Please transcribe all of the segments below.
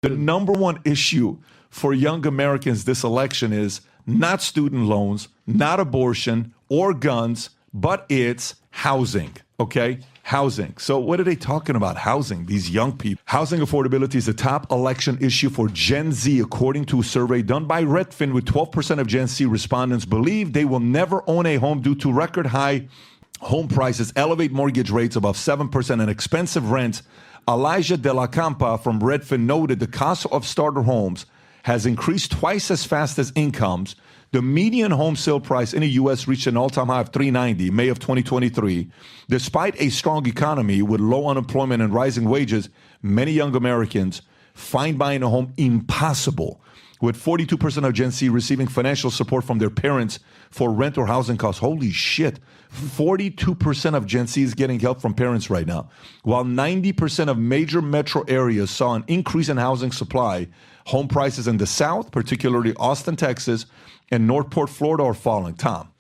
The number one issue for young Americans this election is not student loans, not abortion or guns, but it's housing, okay? Housing. So what are they talking about? Housing, these young people. Housing affordability is the top election issue for Gen Z, according to a survey done by Redfin, with 12% of Gen Z respondents believe they will never own a home due to record high home prices, elevate mortgage rates above 7%, and expensive rent. Elijah De La Campa from Redfin noted the cost of starter homes has increased twice as fast as incomes. The median home sale price in the U.S. reached an all-time high of $390 May of 2023. Despite a strong economy with low unemployment and rising wages, many young Americans find buying a home impossible, with 42% of Gen Z receiving financial support from their parents for rent or housing costs. Holy shit. 42% of Gen Z is getting help from parents right now. While 90% of major metro areas saw an increase in housing supply, home prices in the South, particularly Austin, Texas, and Northport, Florida, are falling. Tom.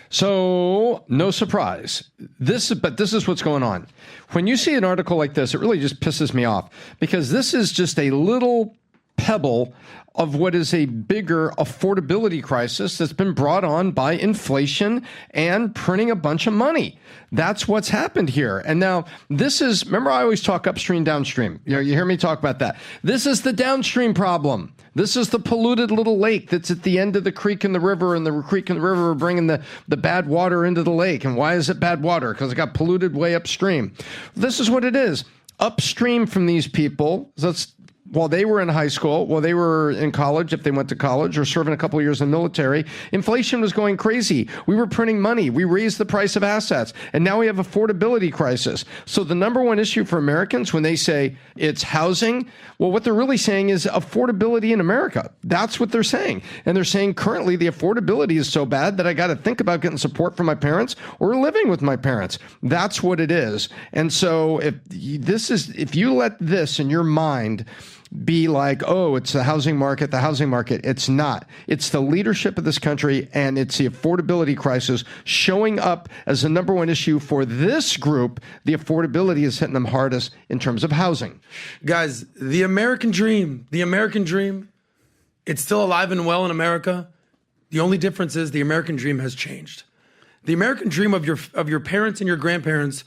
So, no surprise. But this is what's going on. When you see an article like this, it really just pisses me off, because this is just a little pebble of what is a bigger affordability crisis that's been brought on by inflation and printing a bunch of money. That's what's happened here. And now this is, remember I always talk upstream, downstream. You hear me talk about that. This is the downstream problem. This is the polluted little lake that's at the end of the creek and the river, and the creek and the river are bringing the bad water into the lake. And why is it bad water? Because it got polluted way upstream. This is what it is. Upstream from these people, while they were in high school, while they were in college, if they went to college, or serving a couple of years in the military, inflation was going crazy. We were printing money. We raised the price of assets. And now we have affordability crisis. So the number one issue for Americans when they say it's housing, well, what they're really saying is affordability in America. That's what they're saying. And they're saying currently the affordability is so bad that I got to think about getting support from my parents or living with my parents. That's what it is. And so if you let this in your mind be like, oh, it's the housing market. It's not. It's the leadership of this country, and it's the affordability crisis showing up as the number one issue for this group. The affordability is hitting them hardest in terms of housing. Guys, the American dream, it's still alive and well in America. The only difference is the American dream has changed. The American dream of your parents and your grandparents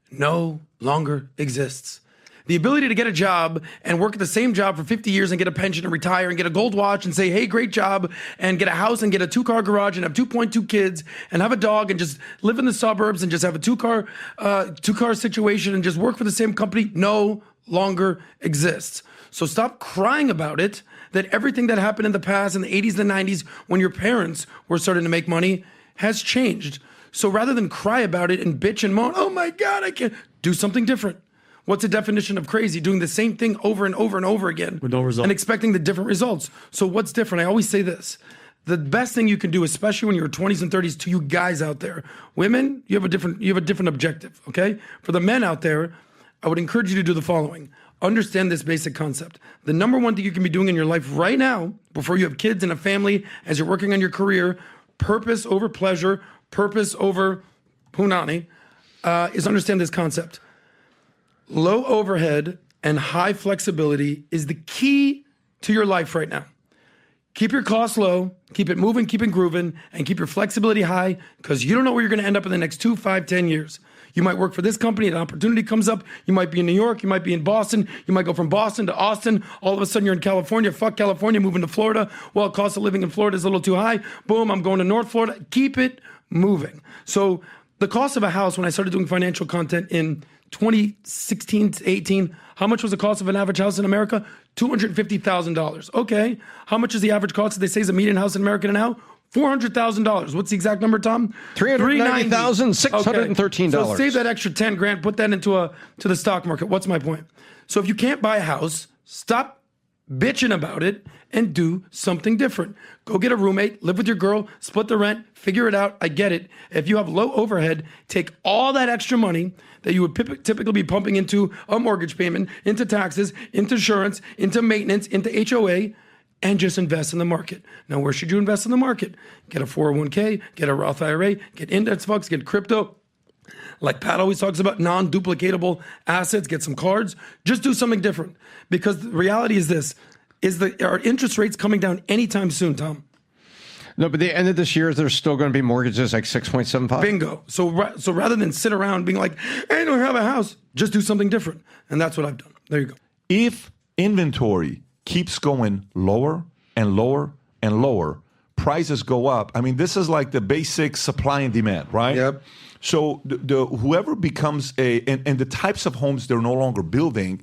no longer exists. The ability to get a job and work at the same job for 50 years and get a pension and retire and get a gold watch and say, hey, great job, and get a house and get a 2-car garage and have 2.2 kids and have a dog and just live in the suburbs and just have a two-car situation and just work for the same company no longer exists. So stop crying about it, that everything that happened in the past in the 80s and the 90s when your parents were starting to make money has changed. So rather than cry about it and bitch and moan, oh my God, I can't, do something different. What's the definition of crazy? Doing the same thing over and over and over again with no result and expecting the different results. So what's different? I always say this. The best thing you can do, especially when you're 20s and 30s, to you guys out there, women, you have a different objective, okay? For the men out there, I would encourage you to do the following. Understand this basic concept. The number one thing you can be doing in your life right now, before you have kids and a family, as you're working on your career, purpose over pleasure, purpose over punani, is understand this concept. Low overhead and high flexibility is the key to your life right now. Keep your costs low, keep it moving, keep it grooving, and keep your flexibility high, because you don't know where you're going to end up in the next 2, 5, 10 years. You might work for this company, an opportunity comes up. You might be in New York, you might be in Boston, you might go from Boston to Austin. All of a sudden you're in California. Fuck California, moving to Florida. Well, cost of living in Florida is a little too high. Boom, I'm going to North Florida. Keep it moving. So the cost of a house, when I started doing financial content in 2016 to 18, how much was the cost of an average house in America? $250,000. Okay. How much is the average cost that they say is a median house in America now? $400,000. What's the exact number, Tom? $390,613. So save that extra 10 grand, put that to the stock market. What's my point? So if you can't buy a house, stop bitching about it and do something different. Go get a roommate, live with your girl, split the rent, figure it out. I get it. If you have low overhead, take all that extra money that you would typically be pumping into a mortgage payment, into taxes, into insurance, into maintenance, into HOA, and just invest in the market. Now, where should you invest in the market? Get a 401k, get a Roth IRA, get index funds, get crypto. Like Pat always talks about non-duplicatable assets, get some cards, just do something different. Because the reality is this, are interest rates coming down anytime soon, Tom? No, but the end of this year, there's still going to be mortgages like 6.75. Bingo. So rather than sit around being like, I don't have a house, just do something different. And that's what I've done. There you go. If inventory keeps going lower and lower and lower, prices go up. I mean, this is like the basic supply and demand, right? Yep. So whoever becomes and the types of homes they're no longer building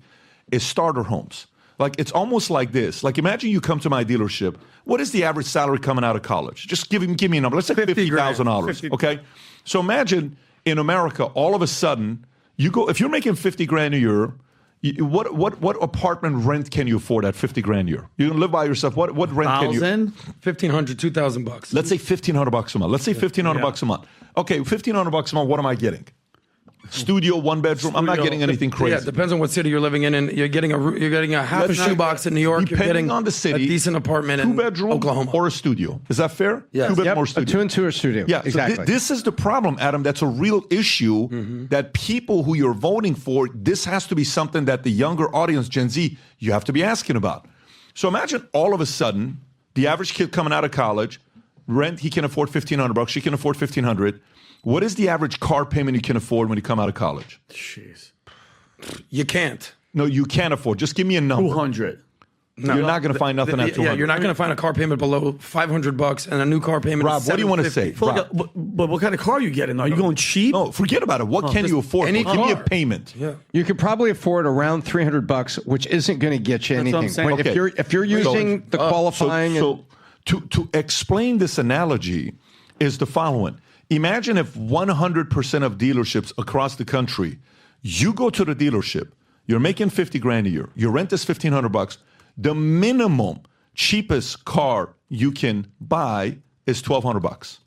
is starter homes. Like, it's almost like this. Like, imagine you come to my dealership. What is the average salary coming out of college? Just give me a number. Let's say $50,000. Okay. So imagine in America, all of a sudden, if you're making $50,000 a year, what apartment rent can you afford at $50,000 a year? You can live by yourself. What rent can you? $1,500, $2,000. Let's say $1,500 a month. Let's say $1,500 a month. Okay, $1,500 a month. What am I getting? Studio, one bedroom. I'm not getting anything crazy. Yeah, it depends on what city you're living in, and you're getting a half a shoebox in New York. Depending you're getting on the city, a decent apartment in 2-bedroom Oklahoma or a studio. Is that fair? Yes. 2-bedroom or A studio. 2 and 2 or studio. Yeah, exactly. So this is the problem, Adam. That's a real issue that people who you're voting for, this has to be something that the younger audience, Gen Z, you have to be asking about. So imagine all of a sudden, the average kid coming out of college, rent, he can afford $1,500, she can afford $1,500. What is the average car payment you can afford when you come out of college? Jeez. You can't. No, you can't afford. Just give me a number. 200. You're not going to find nothing at 200. Yeah, you're not going to find a car payment below $500 and a new car payment. Rob, is what do you want to $750. say? But what kind of car are you getting? Are you going cheap? No, forget about it. What can you afford? any Give me a car. payment. Yeah. You could probably afford around $300, which isn't going to get you That's what I'm anything. saying. When- Okay. If you're using the qualifying, So to explain this analogy is the following. Imagine if 100% of dealerships across the country, you go to the dealership, you're making $50,000 a year, your rent is $1,500, the minimum cheapest car you can buy is $1,200.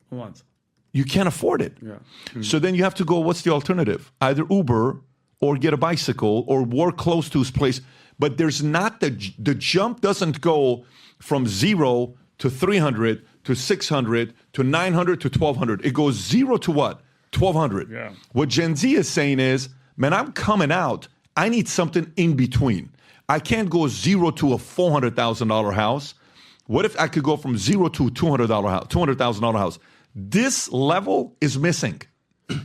Once. You can't afford it. Yeah. So then you have to go, what's the alternative? Either Uber or get a bicycle or work close to his place. But there's not the jump doesn't go from 0 to 300 to 600 to 900 to 1,200. It goes 0 to what? 1,200. Yeah. What Gen Z is saying is, man, I'm coming out. I need something in between. I can't go 0 to a $400,000 house. What if I could go from 0 to a $200,000 house, $200,000 house? This level is missing.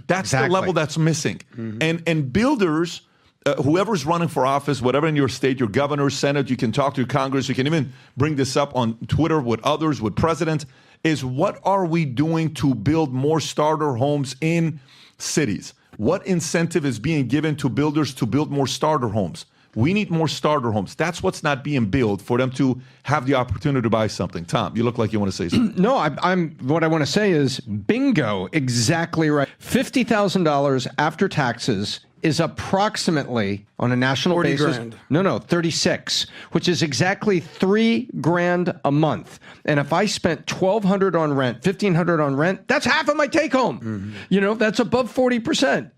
That's the level that's missing. And builders, whoever's running for office, whatever in your state, your governor, Senate, you can talk to your Congress, you can even bring this up on Twitter with others, with presidents, is what are we doing to build more starter homes in cities? What incentive is being given to builders to build more starter homes? We need more starter homes. That's what's not being built for them to have the opportunity to buy something. Tom, you look like you want to say something. no, I'm. What I want to say is bingo, exactly right. $50,000 after taxes is approximately on a national 40 basis. grand. No, 36, which is exactly $3,000 a month. And if I spent $1,200 on rent, $1,500 on rent, that's half of my take home. That's above 40%.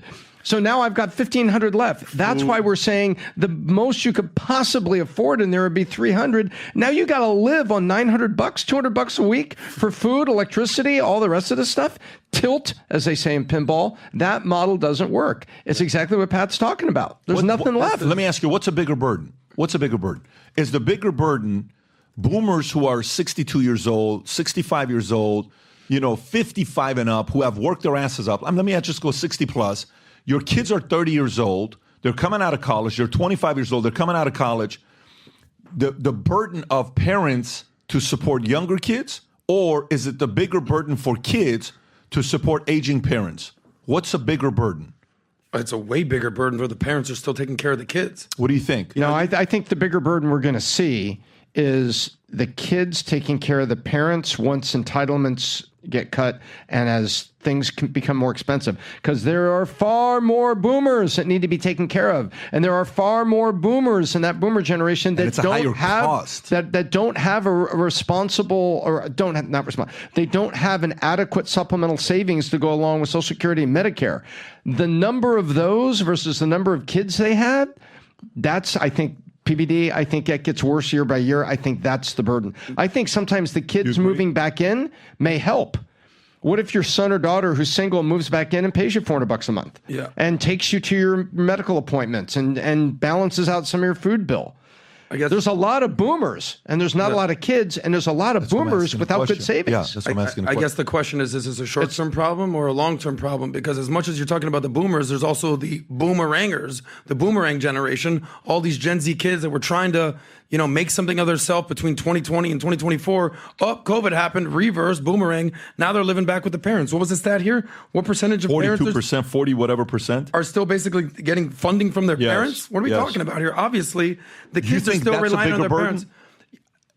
So now I've got $1,500 left. That's why we're saying the most you could possibly afford, and there would be $300. Now you got to live on $900, $200 a week for food, electricity, all the rest of the stuff. Tilt, as they say in pinball. That model doesn't work. It's exactly what Pat's talking about. There's nothing left. Let me ask you, what's a bigger burden? What's a bigger burden? Is the bigger burden boomers who are 62 years old, 65 years old, 55 and up, who have worked their asses up? Let me just go 60 plus. Your kids are 30 years old. They're coming out of college. They're 25 years old. They're coming out of college. The burden of parents to support younger kids, or is it the bigger burden for kids to support aging parents? What's a bigger burden? It's a way bigger burden for the parents who are still taking care of the kids. What do you think? I think the bigger burden we're going to see is the kids taking care of the parents once entitlements get cut and as things can become more expensive, because there are far more boomers that need to be taken care of, and there are far more boomers in that boomer generation that don't have that don't have a responsible or don't have not responsible. They don't have an adequate supplemental savings to go along with Social Security and Medicare. The number of those versus the number of kids they had, that's, I think, PBD, I think that gets worse year by year. I think that's the burden. I think sometimes the kids moving back in may help. What if your son or daughter who's single moves back in and pays you $400 a month? Yeah. And takes you to your medical appointments and balances out some of your food bill? I guess There's a lot of boomers, and there's not a lot of kids, and there's a lot of what I'm boomers asking the without good question. savings. Yeah, that's what I'm asking. I guess the question is this a short-term problem or a long-term problem? Because as much as you're talking about the boomers, there's also the boomerangers, the boomerang generation, all these Gen Z kids that were trying to, make something of themselves between 2020 and 2024. Oh, COVID happened, reverse, boomerang. Now they're living back with the parents. What was the stat here? What percentage of parents 42%, 40 whatever percent are still basically getting funding from their Yes. parents? What are we Yes. talking about here? Obviously, the You kids are think still that's a relying on bigger their burden? parents.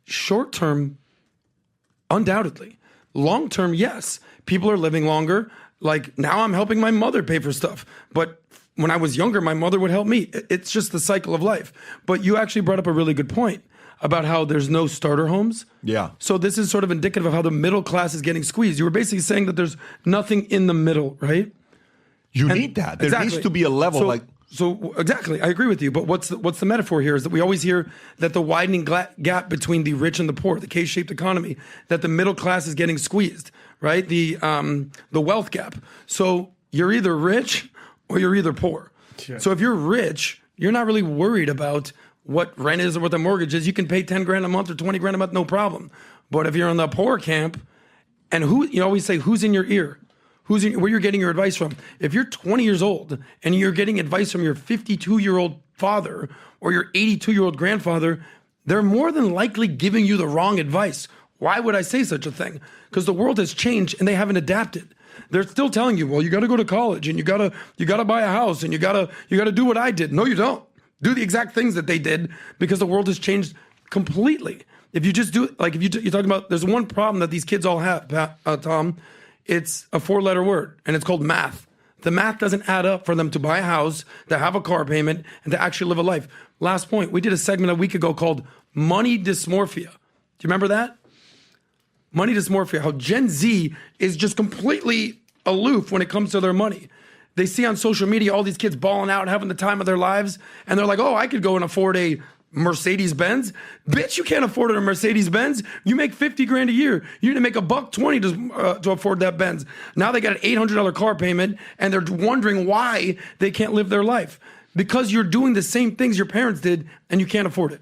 Short term, undoubtedly. Long term, yes. People are living longer. Like now I'm helping my mother pay for stuff. But when I was younger, my mother would help me. It's just the cycle of life. But you actually brought up a really good point about how there's no starter homes. Yeah. So this is sort of indicative of how the middle class is getting squeezed. You were basically saying that there's nothing in the middle, right? You And- need that. There exactly. needs to be a level So exactly, I agree with you. But what's the metaphor here is that we always hear that the widening gap between the rich and the poor, the K-shaped economy, that the middle class is getting squeezed, right? The wealth gap. So you're either rich or you're either poor. Yeah. So if you're rich, you're not really worried about what rent is or what the mortgage is. You can pay 10 grand a month or 20 grand a month, no problem. But if you're in the poor camp, and you always say, who's in your ear? Where you're getting your advice from. If you're 20 years old and you're getting advice from your 52-year-old father or your 82-year-old grandfather, they're more than likely giving you the wrong advice. Why would I say such a thing? Because the world has changed and they haven't adapted. They're still telling you, well, you got to go to college and you got to buy a house and you got to do what I did. No, you don't. Do the exact things that they did because the world has changed completely. If you just do it, like if you're talking about, there's one problem that these kids all have, Tom. It's a 4-letter word, and it's called math. The math doesn't add up for them to buy a house, to have a car payment, and to actually live a life. Last point, we did a segment a week ago called Money Dysmorphia. Do you remember that? Money dysmorphia, how Gen Z is just completely aloof when it comes to their money. They see on social media all these kids balling out and having the time of their lives, and they're like, oh, I could go and afford a Mercedes-Benz. Bitch, you can't afford a Mercedes-Benz. You make 50 grand a year. You need to make $120 to afford that Benz. Now they got an $800 car payment, and they're wondering why they can't live their life. Because you're doing the same things your parents did, and you can't afford it.